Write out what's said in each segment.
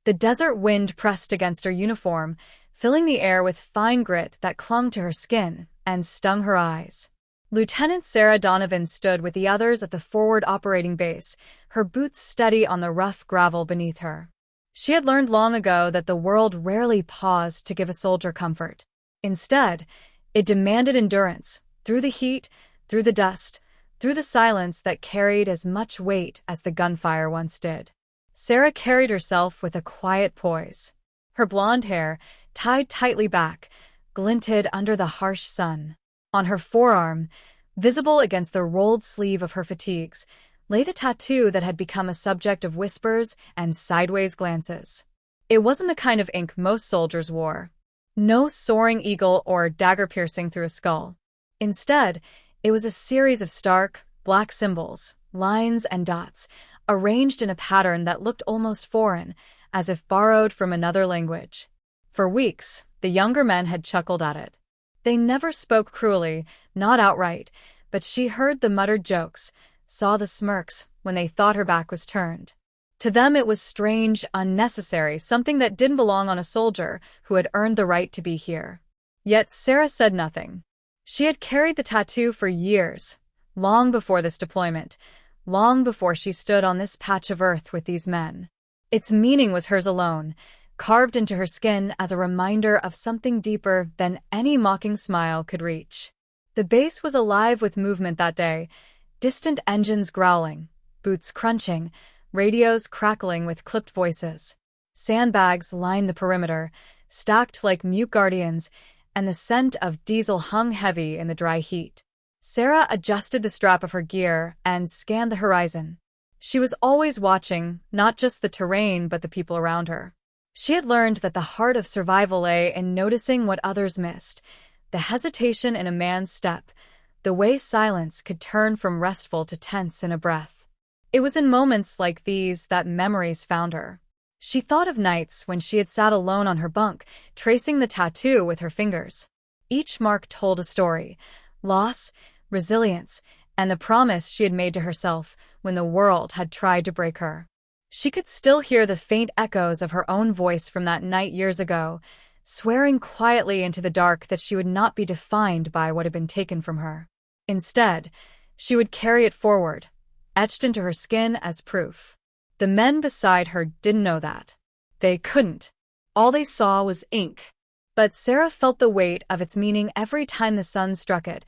The desert wind pressed against her uniform, filling the air with fine grit that clung to her skin and stung her eyes. Lieutenant Sarah Donovan stood with the others at the forward operating base, her boots steady on the rough gravel beneath her. She had learned long ago that the world rarely paused to give a soldier comfort. Instead, it demanded endurance, through the heat, through the dust, through the silence that carried as much weight as the gunfire once did. Sarah carried herself with a quiet poise. Her blonde hair, tied tightly back, glinted under the harsh sun. On her forearm, visible against the rolled sleeve of her fatigues, lay the tattoo that had become a subject of whispers and sideways glances. It wasn't the kind of ink most soldiers wore. No soaring eagle or dagger piercing through a skull. Instead, it was a series of stark, black symbols, lines and dots, arranged in a pattern that looked almost foreign, as if borrowed from another language. For weeks, the younger men had chuckled at it. They never spoke cruelly, not outright, but she heard the muttered jokes, saw the smirks when they thought her back was turned. To them it was strange, unnecessary, something that didn't belong on a soldier who had earned the right to be here. Yet Sarah said nothing. She had carried the tattoo for years, long before this deployment, long before she stood on this patch of earth with these men. Its meaning was hers alone, carved into her skin as a reminder of something deeper than any mocking smile could reach. The base was alive with movement that day, distant engines growling, boots crunching, radios crackling with clipped voices. Sandbags lined the perimeter, stacked like mute guardians, and the scent of diesel hung heavy in the dry heat. Sarah adjusted the strap of her gear and scanned the horizon. She was always watching, not just the terrain but the people around her. She had learned that the heart of survival lay in noticing what others missed, the hesitation in a man's step, the way silence could turn from restful to tense in a breath. It was in moments like these that memories found her. She thought of nights when she had sat alone on her bunk, tracing the tattoo with her fingers. Each mark told a story: loss, resilience, and the promise she had made to herself when the world had tried to break her. She could still hear the faint echoes of her own voice from that night years ago, swearing quietly into the dark that she would not be defined by what had been taken from her. Instead, she would carry it forward, etched into her skin as proof. The men beside her didn't know that. They couldn't. All they saw was ink. But Sarah felt the weight of its meaning every time the sun struck it,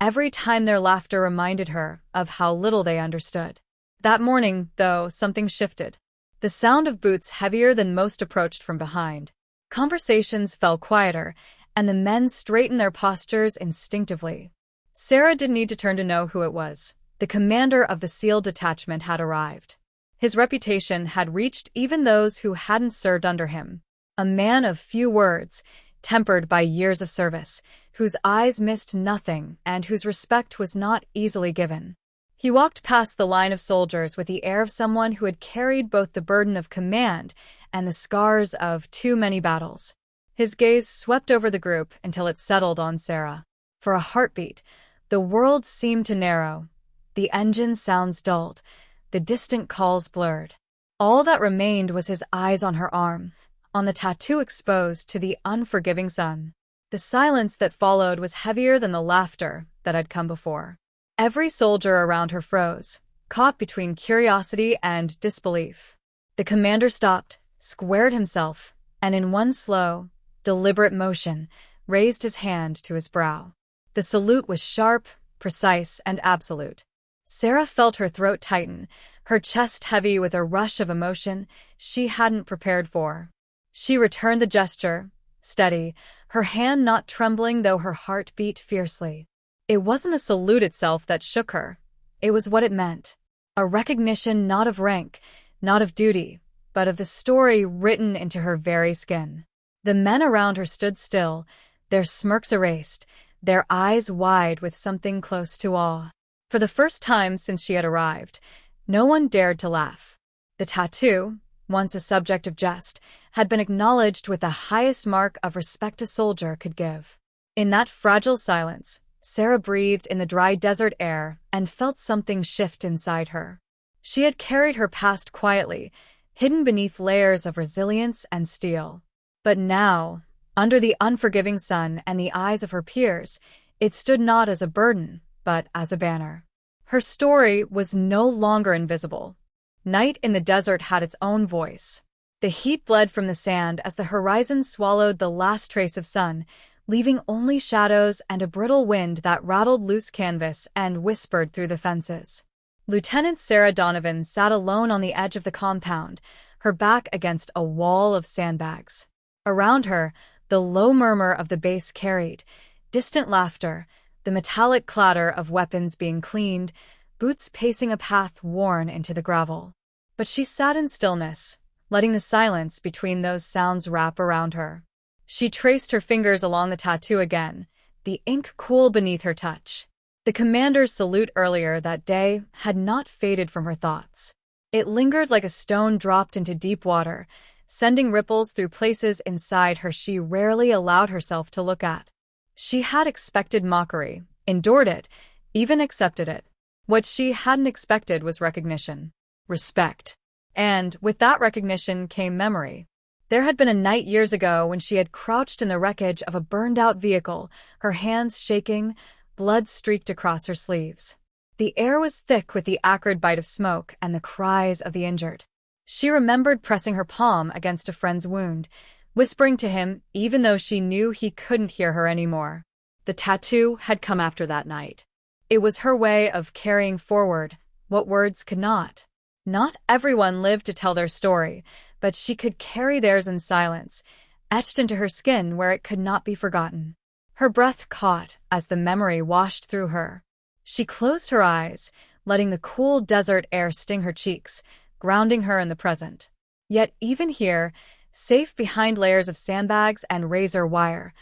every time their laughter reminded her of how little they understood. That morning, though, something shifted. The sound of boots heavier than most approached from behind. Conversations fell quieter, and the men straightened their postures instinctively. Sarah didn't need to turn to know who it was. The commander of the SEAL detachment had arrived. His reputation had reached even those who hadn't served under him. A man of few words, tempered by years of service, whose eyes missed nothing and whose respect was not easily given. He walked past the line of soldiers with the air of someone who had carried both the burden of command and the scars of too many battles. His gaze swept over the group until it settled on Sarah. For a heartbeat, the world seemed to narrow. The engine sounds dulled, the distant calls blurred. All that remained was his eyes on her arm, on the tattoo exposed to the unforgiving sun. The silence that followed was heavier than the laughter that had come before. Every soldier around her froze, caught between curiosity and disbelief. The commander stopped, squared himself, and in one slow, deliberate motion, raised his hand to his brow. The salute was sharp, precise, and absolute. Sarah felt her throat tighten, her chest heavy with a rush of emotion she hadn't prepared for. She returned the gesture, steady, her hand not trembling though her heart beat fiercely. It wasn't the salute itself that shook her. It was what it meant. A recognition not of rank, not of duty, but of the story written into her very skin. The men around her stood still, their smirks erased, their eyes wide with something close to awe. For the first time since she had arrived, no one dared to laugh. The tattoo, once a subject of jest, had been acknowledged with the highest mark of respect a soldier could give. In that fragile silence, Sarah breathed in the dry desert air and felt something shift inside her. She had carried her past quietly, hidden beneath layers of resilience and steel. But now, under the unforgiving sun and the eyes of her peers, it stood not as a burden, but as a banner. Her story was no longer invisible. Night in the desert had its own voice. The heat bled from the sand as the horizon swallowed the last trace of sun, leaving only shadows and a brittle wind that rattled loose canvas and whispered through the fences. Lieutenant Sarah Donovan sat alone on the edge of the compound, her back against a wall of sandbags. Around her, the low murmur of the base carried, distant laughter, the metallic clatter of weapons being cleaned, boots pacing a path worn into the gravel. But she sat in stillness, letting the silence between those sounds wrap around her. She traced her fingers along the tattoo again, the ink cool beneath her touch. The commander's salute earlier that day had not faded from her thoughts. It lingered like a stone dropped into deep water, sending ripples through places inside her she rarely allowed herself to look at. She had expected mockery, endured it, even accepted it. What she hadn't expected was recognition, respect. And with that recognition came memory. There had been a night years ago when she had crouched in the wreckage of a burned-out vehicle, her hands shaking, blood streaked across her sleeves. The air was thick with the acrid bite of smoke and the cries of the injured. She remembered pressing her palm against a friend's wound, whispering to him even though she knew he couldn't hear her anymore. The tattoo had come after that night. It was her way of carrying forward what words could not. Not everyone lived to tell their story, but she could carry theirs in silence, etched into her skin where it could not be forgotten. Her breath caught as the memory washed through her. She closed her eyes, letting the cool desert air sting her cheeks, grounding her in the present. Yet even here, safe behind layers of sandbags and razor wire,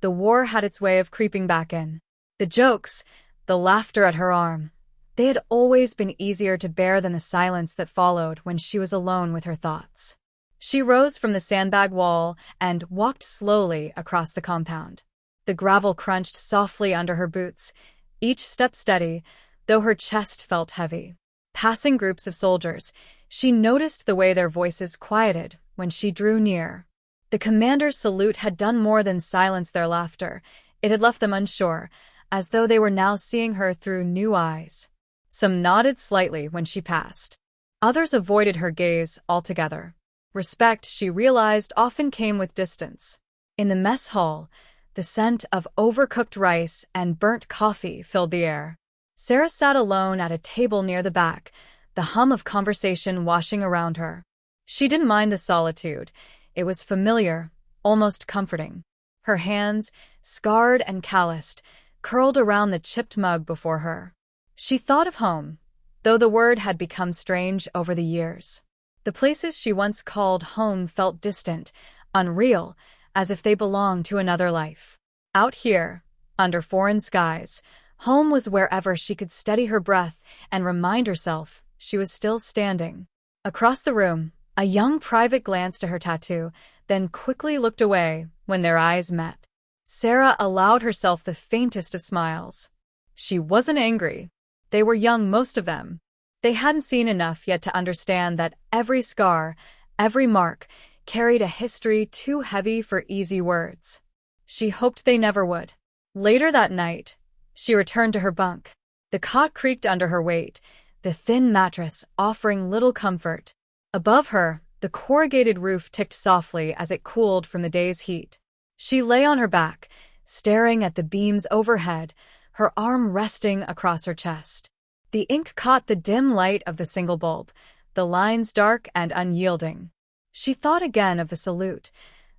the war had its way of creeping back in. The jokes, the laughter at her arm, they had always been easier to bear than the silence that followed when she was alone with her thoughts. She rose from the sandbag wall and walked slowly across the compound. The gravel crunched softly under her boots, each step steady, though her chest felt heavy. Passing groups of soldiers, she noticed the way their voices quieted when she drew near. The commander's salute had done more than silence their laughter. It had left them unsure, as though they were now seeing her through new eyes. Some nodded slightly when she passed. Others avoided her gaze altogether. Respect, she realized, often came with distance. In the mess hall, the scent of overcooked rice and burnt coffee filled the air. Sarah sat alone at a table near the back, the hum of conversation washing around her. She didn't mind the solitude. It was familiar, almost comforting. Her hands, scarred and calloused, curled around the chipped mug before her. She thought of home, though the word had become strange over the years. The places she once called home felt distant, unreal, as if they belonged to another life. Out here, under foreign skies, home was wherever she could steady her breath and remind herself she was still standing. Across the room, a young private glanced at her tattoo, then quickly looked away when their eyes met. Sarah allowed herself the faintest of smiles. She wasn't angry. They were young, most of them. They hadn't seen enough yet to understand that every scar, every mark, carried a history too heavy for easy words. She hoped they never would. Later that night, she returned to her bunk. The cot creaked under her weight, the thin mattress offering little comfort. Above her, the corrugated roof ticked softly as it cooled from the day's heat. She lay on her back, staring at the beams overhead, her arm resting across her chest. The ink caught the dim light of the single bulb, the lines dark and unyielding. She thought again of the salute,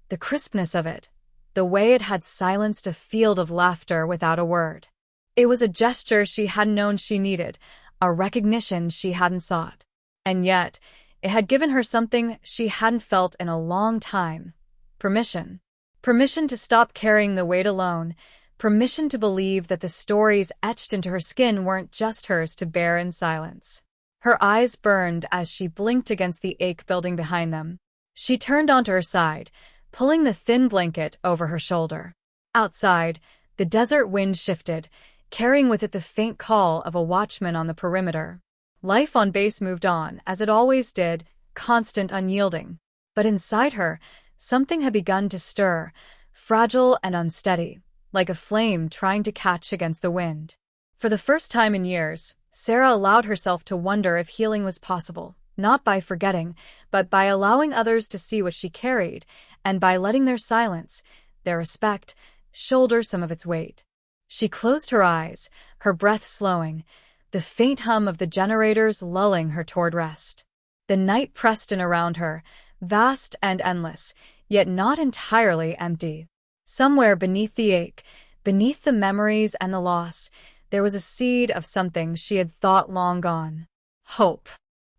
the crispness of it, the way it had silenced a field of laughter without a word. It was a gesture she hadn't known she needed, a recognition she hadn't sought. And yet, it had given her something she hadn't felt in a long time. Permission. Permission to stop carrying the weight alone. Permission to believe that the stories etched into her skin weren't just hers to bear in silence. Her eyes burned as she blinked against the ache building behind them. She turned onto her side, pulling the thin blanket over her shoulder. Outside, the desert wind shifted, carrying with it the faint call of a watchman on the perimeter. Life on base moved on, as it always did, constant, unyielding. But inside her, something had begun to stir, fragile and unsteady, like a flame trying to catch against the wind. For the first time in years, Sarah allowed herself to wonder if healing was possible, not by forgetting, but by allowing others to see what she carried, and by letting their silence, their respect, shoulder some of its weight. She closed her eyes, her breath slowing, the faint hum of the generators lulling her toward rest. The night pressed in around her, vast and endless, yet not entirely empty. Somewhere beneath the ache, beneath the memories and the loss, there was a seed of something she had thought long gone. Hope.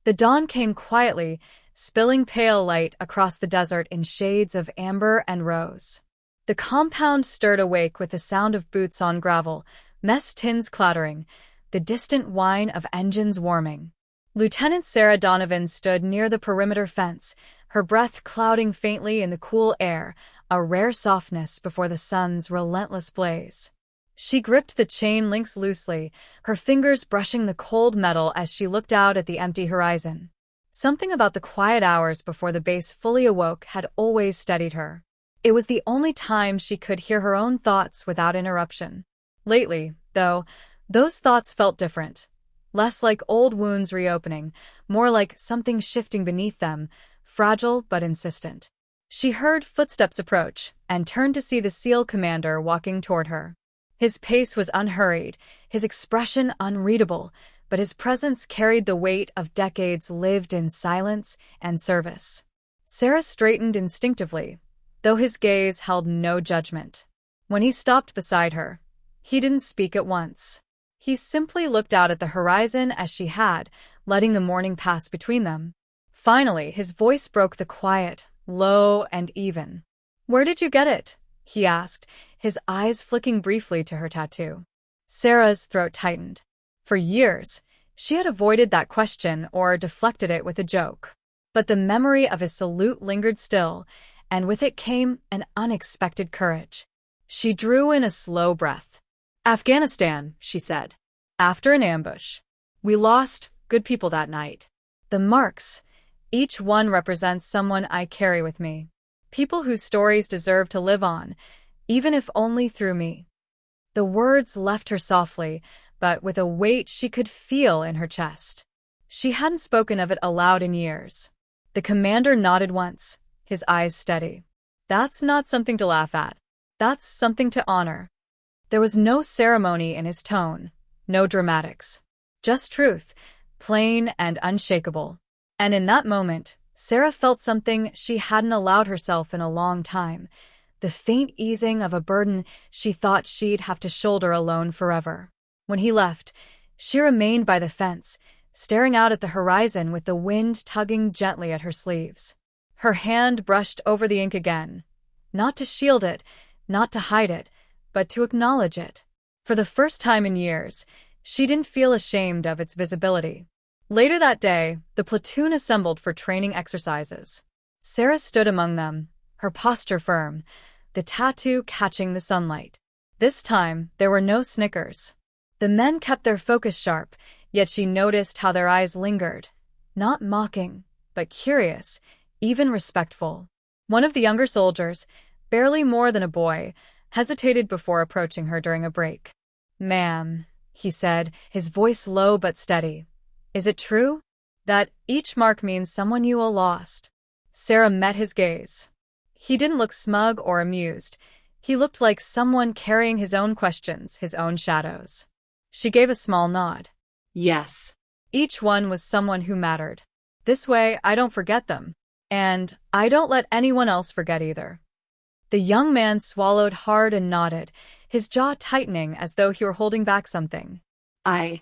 The dawn came quietly, spilling pale light across the desert in shades of amber and rose. The compound stirred awake with the sound of boots on gravel, mess tins clattering, the distant whine of engines warming. Lieutenant Sarah Donovan stood near the perimeter fence, her breath clouding faintly in the cool air, a rare softness before the sun's relentless blaze. She gripped the chain links loosely, her fingers brushing the cold metal as she looked out at the empty horizon. Something about the quiet hours before the base fully awoke had always steadied her. It was the only time she could hear her own thoughts without interruption. Lately, though, those thoughts felt different. Less like old wounds reopening, more like something shifting beneath them, fragile but insistent. She heard footsteps approach and turned to see the SEAL commander walking toward her. His pace was unhurried, his expression unreadable, but his presence carried the weight of decades lived in silence and service. Sarah straightened instinctively, though his gaze held no judgment. When he stopped beside her, he didn't speak at once. He simply looked out at the horizon as she had, letting the morning pass between them. Finally, his voice broke the quiet, low and even. "Where did you get it?" he asked, his eyes flicking briefly to her tattoo. Sarah's throat tightened. For years, she had avoided that question or deflected it with a joke. But the memory of his salute lingered still, and with it came an unexpected courage. She drew in a slow breath. "Afghanistan," she said. "After an ambush. We lost good people that night. The marks, each one represents someone I carry with me. People whose stories deserve to live on, even if only through me." The words left her softly, but with a weight she could feel in her chest. She hadn't spoken of it aloud in years. The commander nodded once, his eyes steady. "That's not something to laugh at. That's something to honor." There was no ceremony in his tone, no dramatics. Just truth, plain and unshakable. And in that moment, Sarah felt something she hadn't allowed herself in a long time, the faint easing of a burden she thought she'd have to shoulder alone forever. When he left, she remained by the fence, staring out at the horizon with the wind tugging gently at her sleeves. Her hand brushed over the ink again, not to shield it, not to hide it, but to acknowledge it. For the first time in years, she didn't feel ashamed of its visibility. Later that day, the platoon assembled for training exercises. Sarah stood among them, her posture firm, the tattoo catching the sunlight. This time, there were no snickers. The men kept their focus sharp, yet she noticed how their eyes lingered, not mocking, but curious, even respectful. One of the younger soldiers, barely more than a boy, hesitated before approaching her during a break. "Ma'am," he said, his voice low but steady. "Is it true that each mark means someone you all lost?" Sarah met his gaze. He didn't look smug or amused. He looked like someone carrying his own questions, his own shadows. She gave a small nod. "Yes. Each one was someone who mattered. This way, I don't forget them. And I don't let anyone else forget either." The young man swallowed hard and nodded, his jaw tightening as though he were holding back something. I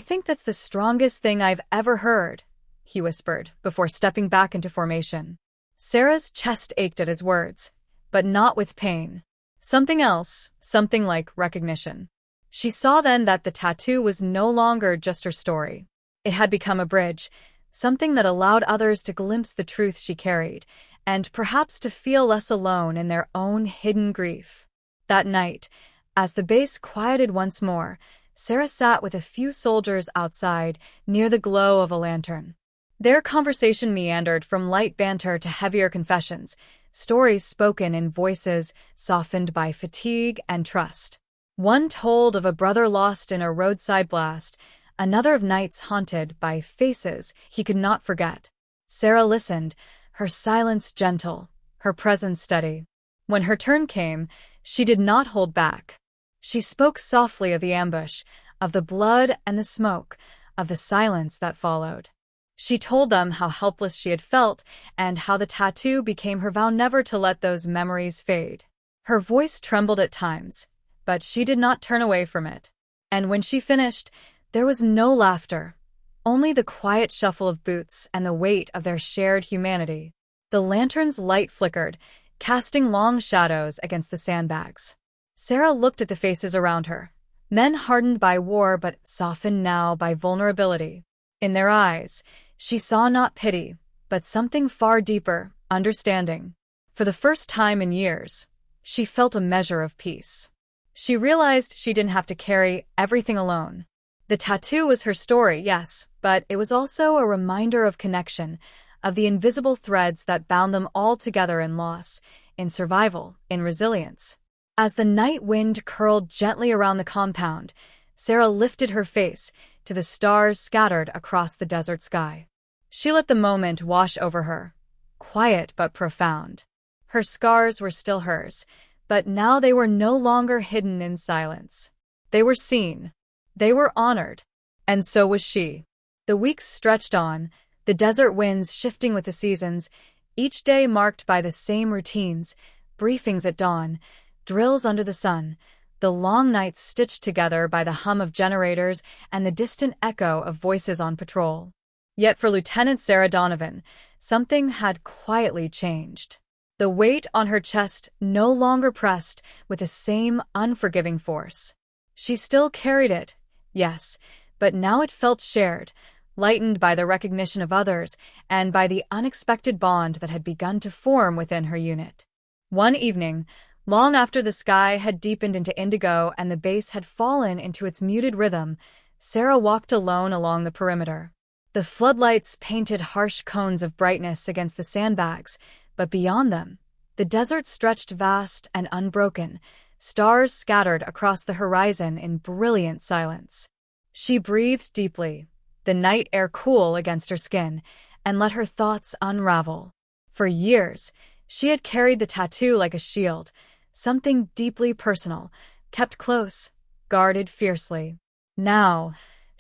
think that's the strongest thing I've ever heard," he whispered, before stepping back into formation. Sarah's chest ached at his words, but not with pain. Something else, something like recognition. She saw then that the tattoo was no longer just her story. It had become a bridge, something that allowed others to glimpse the truth she carried, and perhaps to feel less alone in their own hidden grief. That night, as the base quieted once more, Sarah sat with a few soldiers outside, near the glow of a lantern. Their conversation meandered from light banter to heavier confessions, stories spoken in voices softened by fatigue and trust. One told of a brother lost in a roadside blast, another of nights haunted by faces he could not forget. Sarah listened, her silence gentle, her presence steady. When her turn came, she did not hold back. She spoke softly of the ambush, of the blood and the smoke, of the silence that followed. She told them how helpless she had felt and how the tattoo became her vow never to let those memories fade. Her voice trembled at times, but she did not turn away from it. And when she finished, there was no laughter, only the quiet shuffle of boots and the weight of their shared humanity. The lantern's light flickered, casting long shadows against the sandbags. Sarah looked at the faces around her, men hardened by war but softened now by vulnerability. In their eyes, she saw not pity, but something far deeper, understanding. For the first time in years, she felt a measure of peace. She realized she didn't have to carry everything alone. The tattoo was her story, yes, but it was also a reminder of connection, of the invisible threads that bound them all together in loss, in survival, in resilience. As the night wind curled gently around the compound, Sarah lifted her face to the stars scattered across the desert sky. She let the moment wash over her, quiet but profound. Her scars were still hers, but now they were no longer hidden in silence. They were seen. They were honored. And so was she. The weeks stretched on, the desert winds shifting with the seasons, each day marked by the same routines, briefings at dawn, drills under the sun, the long nights stitched together by the hum of generators and the distant echo of voices on patrol. Yet for Lieutenant Sarah Donovan, something had quietly changed. The weight on her chest no longer pressed with the same unforgiving force. She still carried it, yes, but now it felt shared, lightened by the recognition of others and by the unexpected bond that had begun to form within her unit. One evening, long after the sky had deepened into indigo and the base had fallen into its muted rhythm, Sarah walked alone along the perimeter. The floodlights painted harsh cones of brightness against the sandbags, but beyond them, the desert stretched vast and unbroken, stars scattered across the horizon in brilliant silence. She breathed deeply, the night air cool against her skin, and let her thoughts unravel. For years, she had carried the tattoo like a shield, something deeply personal, kept close, guarded fiercely. Now,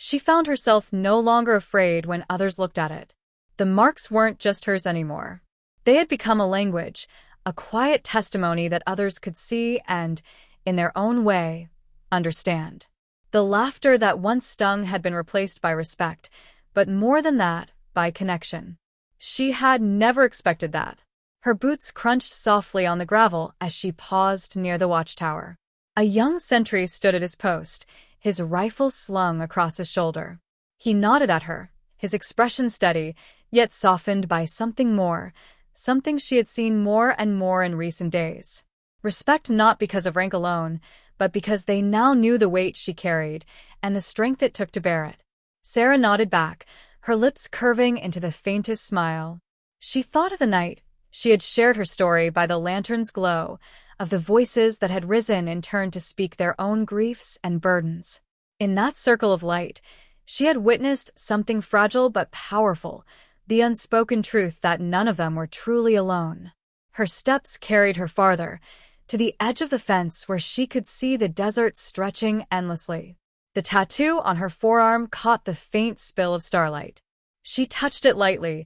she found herself no longer afraid when others looked at it. The marks weren't just hers anymore. They had become a language, a quiet testimony that others could see and, in their own way, understand. The laughter that once stung had been replaced by respect, but more than that, by connection. She had never expected that. Her boots crunched softly on the gravel as she paused near the watchtower. A young sentry stood at his post, his rifle slung across his shoulder. He nodded at her, his expression steady, yet softened by something more, something she had seen more and more in recent days. Respect not because of rank alone, but because they now knew the weight she carried and the strength it took to bear it. Sarah nodded back, her lips curving into the faintest smile. She thought of the night she had shared her story by the lantern's glow, of the voices that had risen in turn to speak their own griefs and burdens. In that circle of light, she had witnessed something fragile but powerful, the unspoken truth that none of them were truly alone. Her steps carried her farther, to the edge of the fence where she could see the desert stretching endlessly. The tattoo on her forearm caught the faint spill of starlight. She touched it lightly,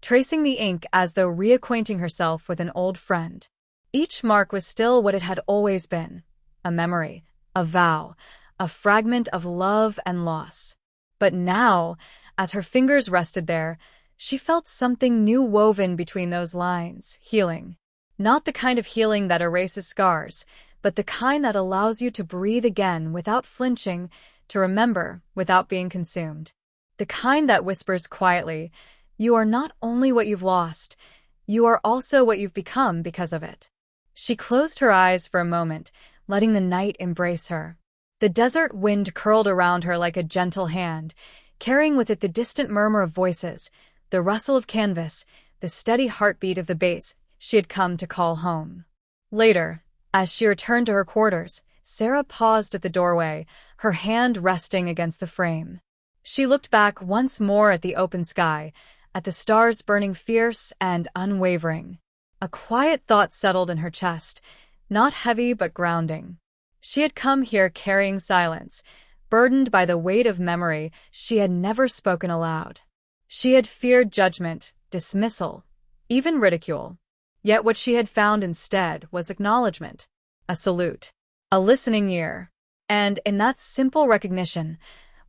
tracing the ink as though reacquainting herself with an old friend. Each mark was still what it had always been, a memory, a vow, a fragment of love and loss. But now, as her fingers rested there, she felt something new woven between those lines, healing. Not the kind of healing that erases scars, but the kind that allows you to breathe again without flinching, to remember without being consumed. The kind that whispers quietly, "You are not only what you've lost, you are also what you've become because of it." She closed her eyes for a moment, letting the night embrace her. The desert wind curled around her like a gentle hand, carrying with it the distant murmur of voices, the rustle of canvas, the steady heartbeat of the base she had come to call home. Later, as she returned to her quarters, Sarah paused at the doorway, her hand resting against the frame. She looked back once more at the open sky, at the stars burning fierce and unwavering. A quiet thought settled in her chest, not heavy but grounding. She had come here carrying silence, burdened by the weight of memory she had never spoken aloud. She had feared judgment, dismissal, even ridicule. Yet what she had found instead was acknowledgement, a salute, a listening ear, and in that simple recognition,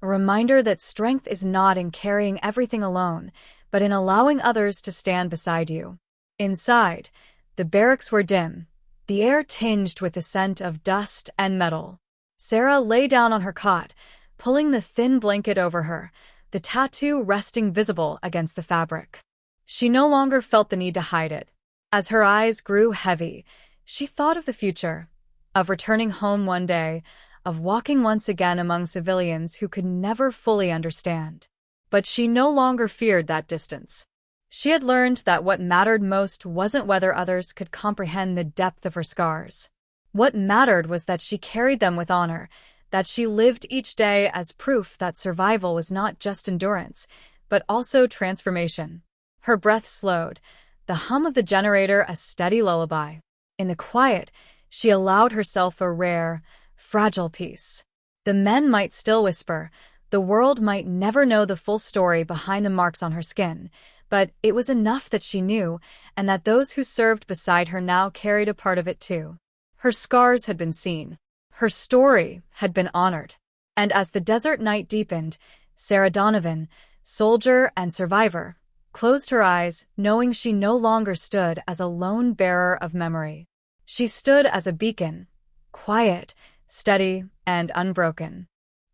a reminder that strength is not in carrying everything alone, but in allowing others to stand beside you. Inside, the barracks were dim, the air tinged with the scent of dust and metal. Sarah lay down on her cot, pulling the thin blanket over her, the tattoo resting visible against the fabric. She no longer felt the need to hide it. As her eyes grew heavy, she thought of the future, of returning home one day, of walking once again among civilians who could never fully understand. But she no longer feared that distance. She had learned that what mattered most wasn't whether others could comprehend the depth of her scars. What mattered was that she carried them with honor, that she lived each day as proof that survival was not just endurance, but also transformation. Her breath slowed, the hum of the generator a steady lullaby. In the quiet, she allowed herself a rare, fragile peace. The men might still whisper, the world might never know the full story behind the marks on her skin, but it was enough that she knew, and that those who served beside her now carried a part of it too. Her scars had been seen. Her story had been honored. And as the desert night deepened, Sarah Donovan, soldier and survivor, closed her eyes, knowing she no longer stood as a lone bearer of memory. She stood as a beacon, quiet, steady, and unbroken.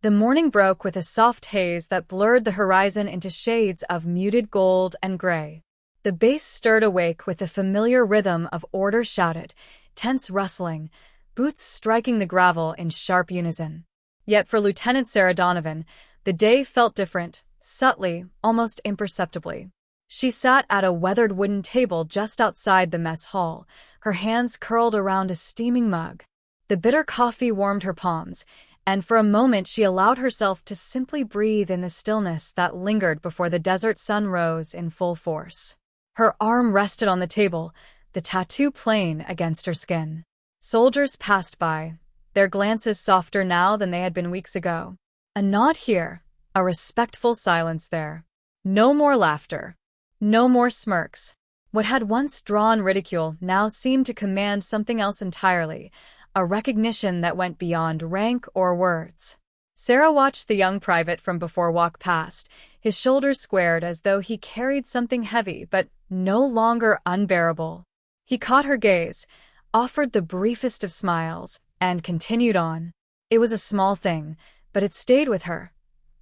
The morning broke with a soft haze that blurred the horizon into shades of muted gold and gray. The bass stirred awake with the familiar rhythm of orders shouted, tents rustling, boots striking the gravel in sharp unison. Yet for Lieutenant Sarah Donovan, the day felt different, subtly, almost imperceptibly. She sat at a weathered wooden table just outside the mess hall, her hands curled around a steaming mug. The bitter coffee warmed her palms, and for a moment she allowed herself to simply breathe in the stillness that lingered before the desert sun rose in full force. Her arm rested on the table, the tattoo plain against her skin. Soldiers passed by, their glances softer now than they had been weeks ago. A nod here, a respectful silence there. No more laughter. No more smirks. What had once drawn ridicule now seemed to command something else entirely, a recognition that went beyond rank or words. Sarah watched the young private from before walk past, his shoulders squared as though he carried something heavy but no longer unbearable. He caught her gaze, offered the briefest of smiles, and continued on. It was a small thing, but it stayed with her.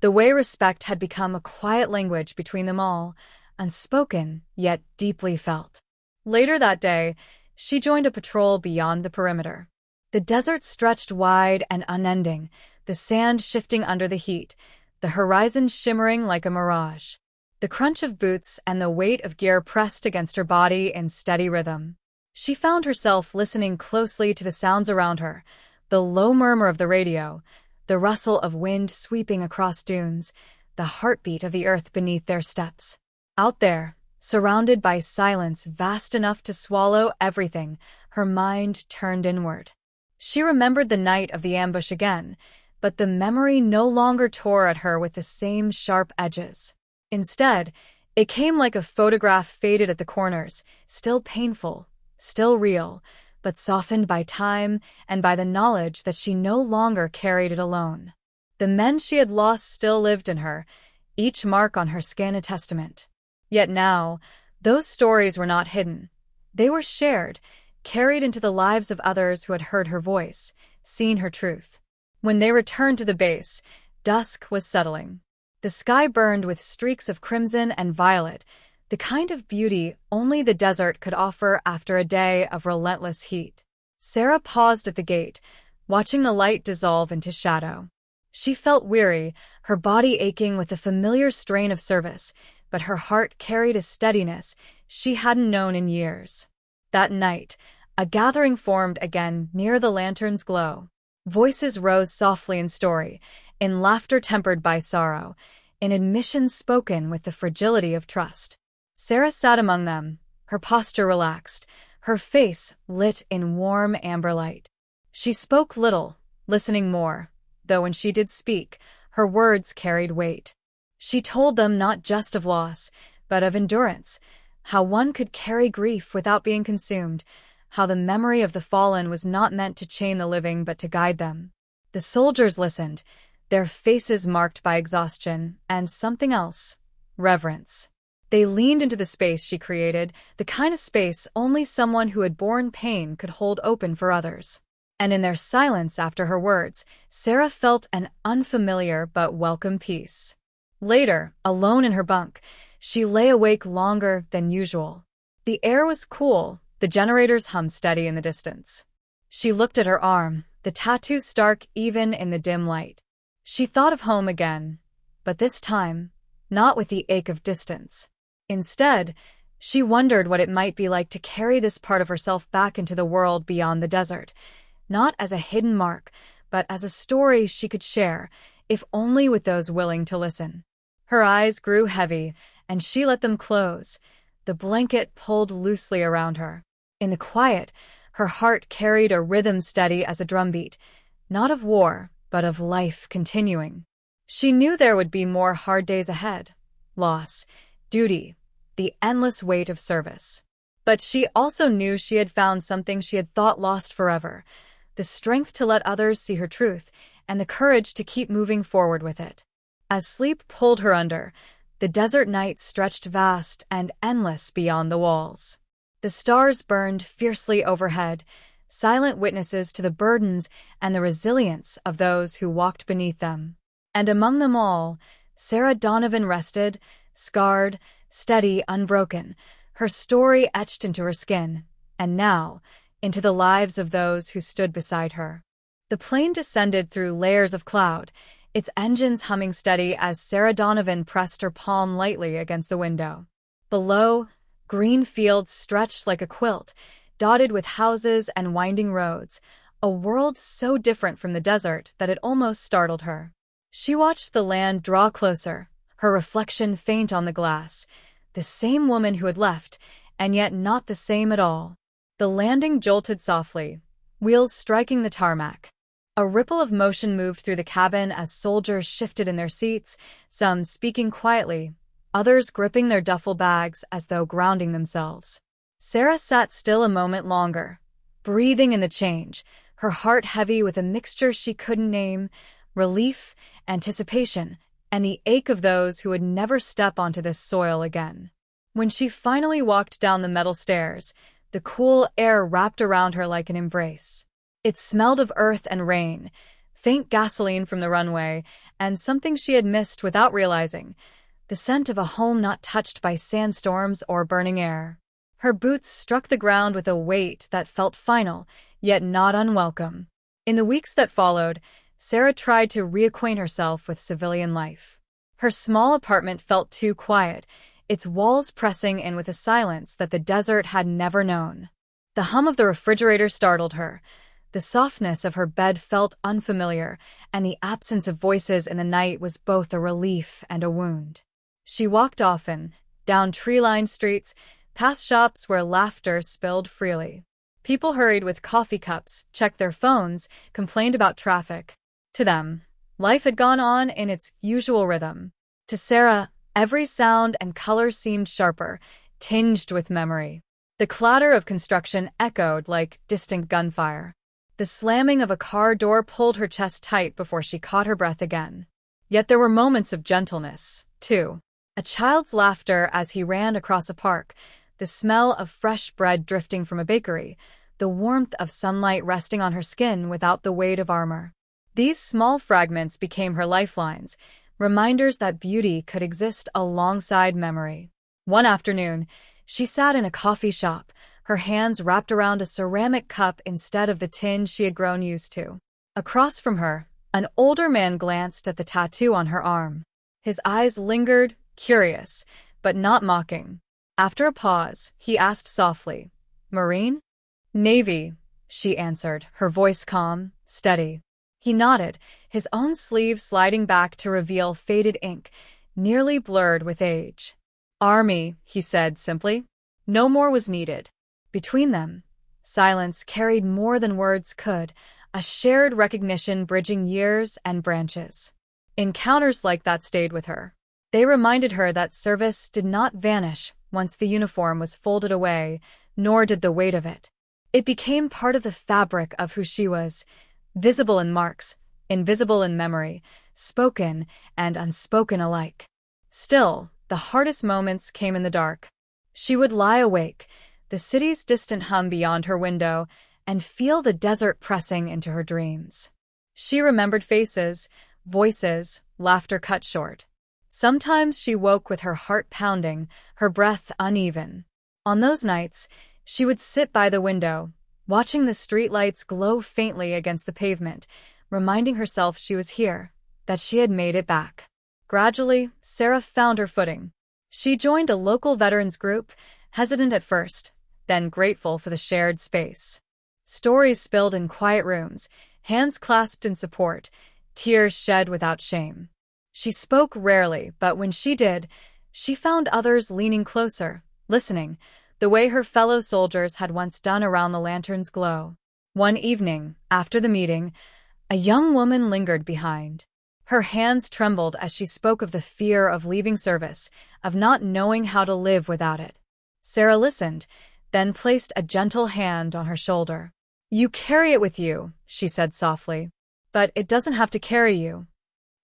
The way respect had become a quiet language between them all, unspoken, yet deeply felt. Later that day, she joined a patrol beyond the perimeter. The desert stretched wide and unending, the sand shifting under the heat, the horizon shimmering like a mirage. The crunch of boots and the weight of gear pressed against her body in steady rhythm. She found herself listening closely to the sounds around her, the low murmur of the radio, the rustle of wind sweeping across dunes, the heartbeat of the earth beneath their steps. Out there, surrounded by silence vast enough to swallow everything, her mind turned inward. She remembered the night of the ambush again, but the memory no longer tore at her with the same sharp edges. Instead, it came like a photograph faded at the corners, still painful, still real, but softened by time and by the knowledge that she no longer carried it alone. The men she had lost still lived in her, each mark on her skin a testament. Yet now, those stories were not hidden. They were shared, carried into the lives of others who had heard her voice, seen her truth. When they returned to the base, dusk was settling. The sky burned with streaks of crimson and violet, the kind of beauty only the desert could offer after a day of relentless heat. Sarah paused at the gate, watching the light dissolve into shadow. She felt weary, her body aching with the familiar strain of service, but her heart carried a steadiness she hadn't known in years. That night, a gathering formed again near the lantern's glow. Voices rose softly in story, in laughter tempered by sorrow, in admissions spoken with the fragility of trust. Sarah sat among them, her posture relaxed, her face lit in warm amber light. She spoke little, listening more, though when she did speak, her words carried weight. She told them not just of loss, but of endurance, how one could carry grief without being consumed, how the memory of the fallen was not meant to chain the living but to guide them. The soldiers listened, their faces marked by exhaustion and something else, reverence. They leaned into the space she created, the kind of space only someone who had borne pain could hold open for others. And in their silence after her words, Sarah felt an unfamiliar but welcome peace. Later, alone in her bunk, she lay awake longer than usual. The air was cool, the generators hummed steady in the distance. She looked at her arm, the tattoo stark even in the dim light. She thought of home again, but this time, not with the ache of distance. Instead, she wondered what it might be like to carry this part of herself back into the world beyond the desert, not as a hidden mark, but as a story she could share, if only with those willing to listen. Her eyes grew heavy, and she let them close, the blanket pulled loosely around her. In the quiet, her heart carried a rhythm steady as a drumbeat, not of war, but of life continuing. She knew there would be more hard days ahead, loss, duty, the endless weight of service. But she also knew she had found something she had thought lost forever, the strength to let others see her truth, and the courage to keep moving forward with it. As sleep pulled her under, the desert night stretched vast and endless beyond the walls. The stars burned fiercely overhead, silent witnesses to the burdens and the resilience of those who walked beneath them. And among them all, Sarah Donovan rested, scarred, steady, unbroken, her story etched into her skin, and now, into the lives of those who stood beside her. The plane descended through layers of cloud, its engines humming steady as Sarah Donovan pressed her palm lightly against the window. Below, green fields stretched like a quilt, dotted with houses and winding roads, a world so different from the desert that it almost startled her. She watched the land draw closer, her reflection faint on the glass, the same woman who had left, and yet not the same at all. The landing jolted softly, wheels striking the tarmac. A ripple of motion moved through the cabin as soldiers shifted in their seats, some speaking quietly, others gripping their duffel bags as though grounding themselves. Sarah sat still a moment longer, breathing in the change, her heart heavy with a mixture she couldn't name, relief, anticipation, and the ache of those who would never step onto this soil again. When she finally walked down the metal stairs, the cool air wrapped around her like an embrace. It smelled of earth and rain, faint gasoline from the runway, and something she had missed without realizing, the scent of a home not touched by sandstorms or burning air. Her boots struck the ground with a weight that felt final, yet not unwelcome. In the weeks that followed, Sarah tried to reacquaint herself with civilian life. Her small apartment felt too quiet, its walls pressing in with a silence that the desert had never known. The hum of the refrigerator startled her. The softness of her bed felt unfamiliar, and the absence of voices in the night was both a relief and a wound. She walked often, down tree-lined streets, past shops where laughter spilled freely. People hurried with coffee cups, checked their phones, complained about traffic. To them, life had gone on in its usual rhythm. To Sarah, every sound and color seemed sharper, tinged with memory. The clatter of construction echoed like distant gunfire. The slamming of a car door pulled her chest tight before she caught her breath again. Yet there were moments of gentleness, too. A child's laughter as he ran across a park, the smell of fresh bread drifting from a bakery, the warmth of sunlight resting on her skin without the weight of armor. These small fragments became her lifelines, reminders that beauty could exist alongside memory. One afternoon, she sat in a coffee shop, her hands wrapped around a ceramic cup instead of the tin she had grown used to. Across from her, an older man glanced at the tattoo on her arm. His eyes lingered, curious, but not mocking. After a pause, he asked softly, "Marine?" "Navy," she answered, her voice calm, steady. He nodded, his own sleeve sliding back to reveal faded ink, nearly blurred with age. "Army," he said simply. No more was needed. Between them, silence carried more than words could, a shared recognition bridging years and branches. Encounters like that stayed with her. They reminded her that service did not vanish once the uniform was folded away, nor did the weight of it. It became part of the fabric of who she was, visible in marks, invisible in memory, spoken and unspoken alike. Still, the hardest moments came in the dark. She would lie awake, the city's distant hum beyond her window, and feel the desert pressing into her dreams. She remembered faces, voices, laughter cut short. Sometimes she woke with her heart pounding, her breath uneven. On those nights, she would sit by the window, watching the streetlights glow faintly against the pavement, reminding herself she was here, that she had made it back. Gradually, Sarah found her footing. She joined a local veterans group, hesitant at first, then grateful for the shared space. Stories spilled in quiet rooms, hands clasped in support, tears shed without shame. She spoke rarely, but when she did, she found others leaning closer, listening, the way her fellow soldiers had once done around the lantern's glow. One evening, after the meeting, a young woman lingered behind. Her hands trembled as she spoke of the fear of leaving service, of not knowing how to live without it. Sarah listened, then placed a gentle hand on her shoulder. "You carry it with you," she said softly. "But it doesn't have to carry you."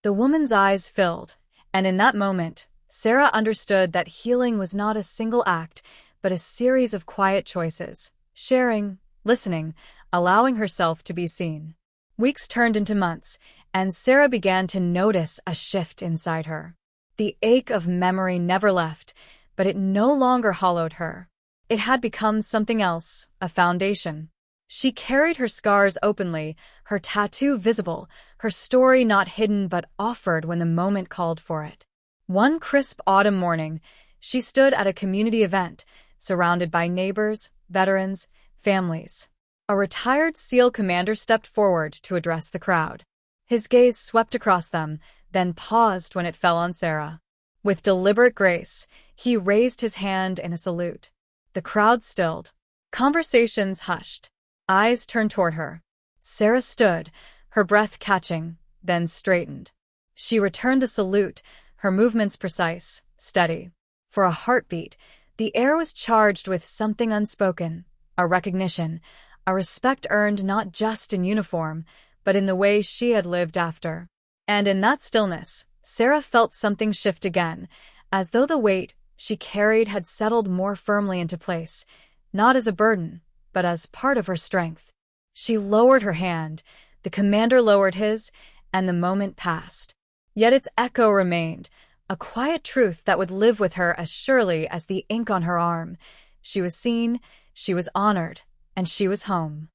The woman's eyes filled, and in that moment, Sarah understood that healing was not a single act, but a series of quiet choices, sharing, listening, allowing herself to be seen. Weeks turned into months, and Sarah began to notice a shift inside her. The ache of memory never left, but it no longer hollowed her. It had become something else, a foundation. She carried her scars openly, her tattoo visible, her story not hidden but offered when the moment called for it. One crisp autumn morning, she stood at a community event, surrounded by neighbors, veterans, families. A retired SEAL commander stepped forward to address the crowd. His gaze swept across them, then paused when it fell on Sarah. With deliberate grace, he raised his hand in a salute. The crowd stilled. Conversations hushed. Eyes turned toward her. Sarah stood, her breath catching, then straightened. She returned the salute, her movements precise, steady. For a heartbeat, the air was charged with something unspoken, a recognition, a respect earned not just in uniform, but in the way she had lived after. And in that stillness, Sarah felt something shift again, as though the weight she carried had settled more firmly into place, not as a burden, but as part of her strength. She lowered her hand, the commander lowered his, and the moment passed. Yet its echo remained, a quiet truth that would live with her as surely as the ink on her arm. She was seen, she was honored, and she was home.